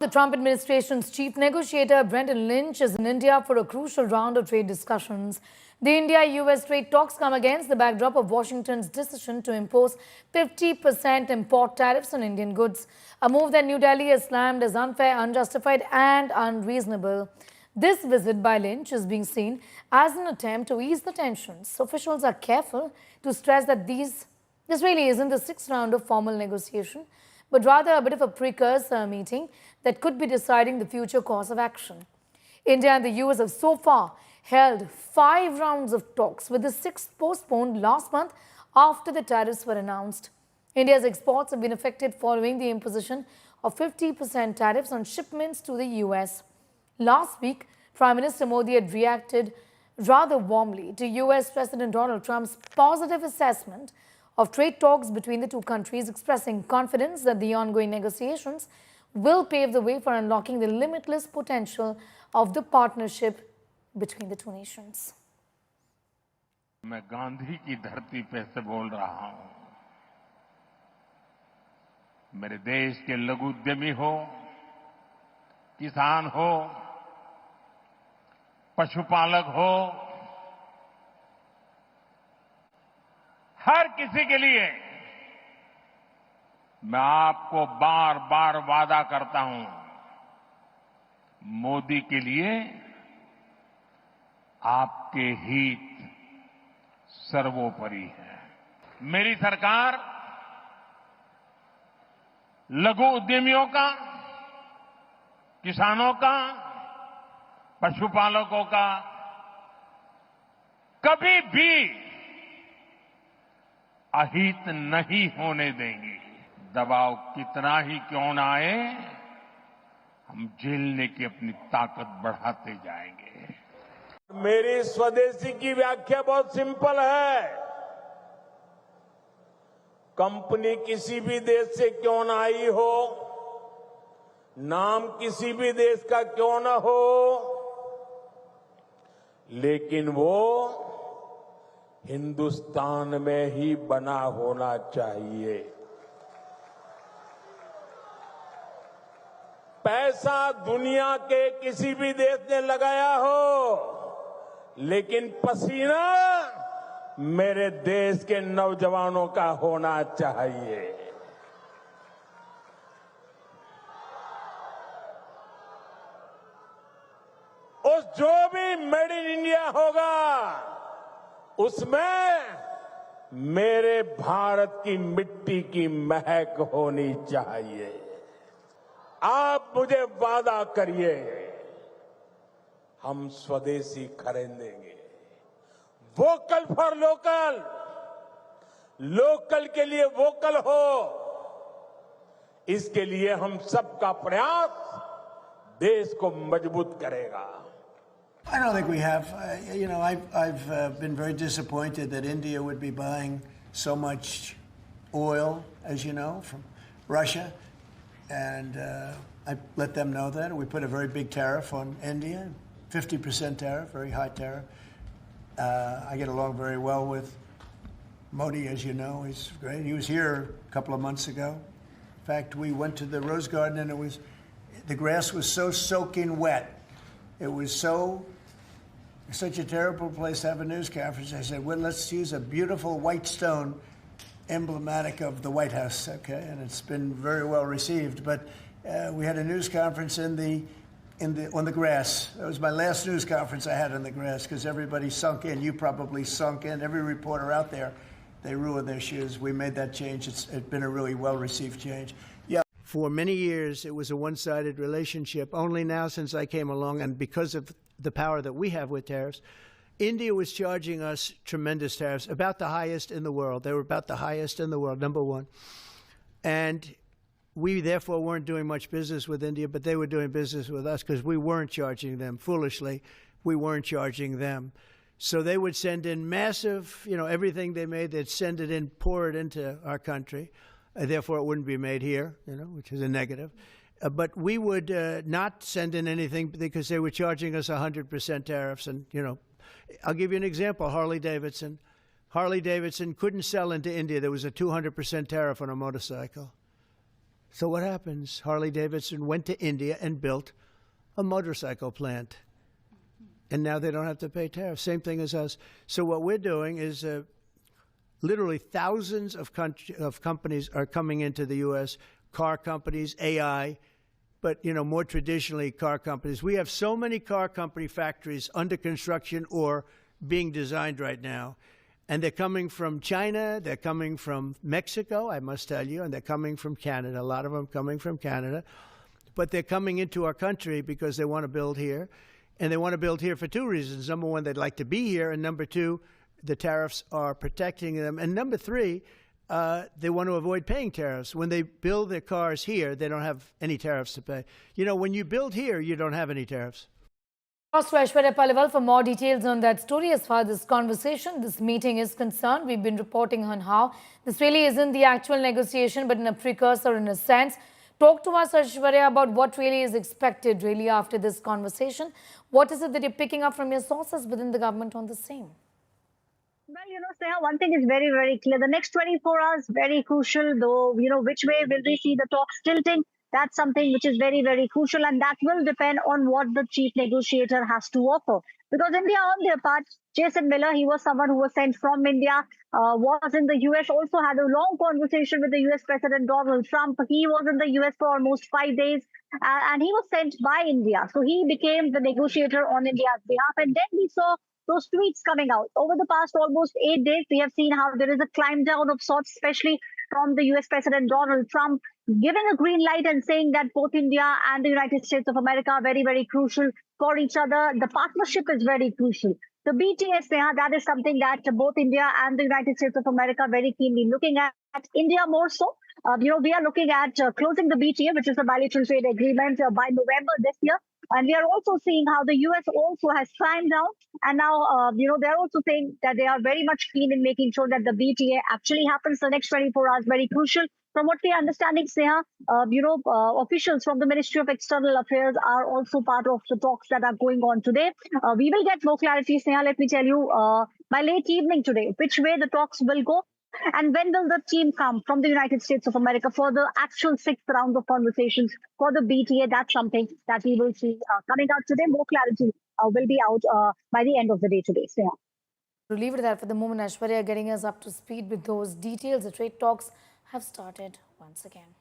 The Trump administration's chief negotiator, Lynch, is in India for a crucial round of trade discussions. The India-US trade talks come against the backdrop of Washington's decision to impose 50% import tariffs on Indian goods, a move that New Delhi has slammed as unfair, unjustified and unreasonable. This visit by Lynch is being seen as an attempt to ease the tensions. Officials are careful to stress that this really isn't the sixth round of formal negotiation, but rather a bit of a precursor meeting that could be deciding the future course of action. India and the US have so far held 5 rounds of talks, with the 6th postponed last month after the tariffs were announced. India's exports have been affected following the imposition of 50% tariffs on shipments to the US. Last week, Prime Minister Modi had reacted rather warmly to US President Donald Trump's positive assessment of trade talks between the two countries, expressing confidence that the ongoing negotiations will pave the way for unlocking the limitless potential of the partnership between the two nations. मैं गांधी की धरती पे से बोल रहा हूं। मेरे देश के लघु उद्यमी हो, किसान हो, पशुपालक हो, हर किसी के लिए मैं आपको बार बार वादा करता हूं, मोदी के लिए आपके हित सर्वोपरि है। मेरी सरकार लघु उद्यमियों का, किसानों का, पशुपालकों का कभी भी अहित नहीं होने देंगी। दबाव कितना ही क्यों ना आए, हम झेलने की अपनी ताकत बढ़ाते जाएंगे। मेरी स्वदेशी की व्याख्या बहुत सिंपल है। कंपनी किसी भी देश से क्यों ना आई हो, नाम किसी भी देश का क्यों ना हो, लेकिन वो हिंदुस्तान में ही बना होना चाहिए। पैसा दुनिया के किसी भी देश ने लगाया हो, लेकिन पसीना मेरे देश के नौजवानों का होना चाहिए। उस जो भी मेड इन इंडिया होगा, उसमें मेरे भारत की मिट्टी की महक होनी चाहिए। आप मुझे वादा करिए, हम स्वदेशी खरीदेंगे। वोकल फॉर लोकल, लोकल के लिए वोकल हो, इसके लिए हम सबका प्रयास देश को मजबूत करेगा। I don't think we have. I've been very disappointed that India would be buying so much oil, as you know, from Russia. And I let them know that. We put a very big tariff on India, 50% tariff, very high tariff. I get along very well with Modi, as you know. He's great. He was here a couple of months ago. In fact, we went to the Rose Garden, and the grass was so soaking wet. It was such a terrible place to have a news conference. I said, well, let's use a beautiful white stone emblematic of the White House, okay? And it's been very well received. But we had a news conference on the grass. That was my last news conference I had on the grass, because everybody sunk in. You probably sunk in. Every reporter out there, they ruined their shoes. We made that change. It's been a really well-received change. Yeah. For many years, it was a one-sided relationship. Only now, since I came along, and because of the power that we have with tariffs, India was charging us tremendous tariffs, about the highest in the world. They were about the highest in the world, number one. And we, therefore, weren't doing much business with India, but they were doing business with us because we weren't charging them. Foolishly, we weren't charging them. So they would send in massive, everything they made, they'd send it in, pour it into our country. Therefore, it wouldn't be made here, which is a negative. But we would not send in anything because they were charging us 100% tariffs. And, I'll give you an example. Harley Davidson couldn't sell into India. There was a 200% tariff on a motorcycle. So what happens? Harley-Davidson went to India and built a motorcycle plant. And now they don't have to pay tariffs. Same thing as us. So what we're doing is literally thousands of companies are coming into the U.S., car companies, AI, but, more traditionally, car companies. We have so many car company factories under construction or being designed right now. And they're coming from China, they're coming from Mexico, I must tell you, and they're coming from Canada, a lot of them coming from Canada. But they're coming into our country because they want to build here. And they want to build here for two reasons. Number one, they'd like to be here. And number two, the tariffs are protecting them. And number three, they want to avoid paying tariffs. When they build their cars here, they don't have any tariffs to pay. When you build here, you don't have any tariffs. Across to Aishwarya Paliwal for more details on that story. As far as this conversation, this meeting is concerned, we've been reporting on how this really isn't the actual negotiation, but in a precursor in a sense. Talk to us, Aishwarya, about what really is expected really after this conversation. What is it that you're picking up from your sources within the government on the same? Well, Sneha, one thing is very, very clear. The next 24 hours, very crucial, though, which way will we see the talks tilting? That's something which is very, very crucial, and that will depend on what the chief negotiator has to offer. Because India, on their part, Jason Miller, he was someone who was sent from India, was in the US, also had a long conversation with the US President Donald Trump. He was in the US for almost 5 days, and he was sent by India. So he became the negotiator on India's behalf. And then we saw those tweets coming out. Over the past almost 8 days, we have seen how there is a climb down of sorts, especially from the US President Donald Trump, giving a green light and saying that both India and the United States of America are very, very crucial for each other. The partnership is very crucial. The BTS, that is something that both India and the United States of America are very keenly looking at. India more so. We are looking at closing the BTA, which is the bilateral trade agreement, by November this year. And we are also seeing how the US also has climbed down. And now, they're also saying that they are very much keen in making sure that the BTA actually happens. The next 24 hours, very crucial. From what we are understanding, Sneha, officials from the Ministry of External Affairs are also part of the talks that are going on today. We will get more clarity, Sneha, let me tell you, by late evening today, which way the talks will go. And when will the team come from the United States of America for the actual 6th round of conversations for the BTA? That's something that we will see coming out today. More clarity will be out by the end of the day today. So, yeah. We'll leave it there for the moment. Aishwarya getting us up to speed with those details. The trade talks have started once again.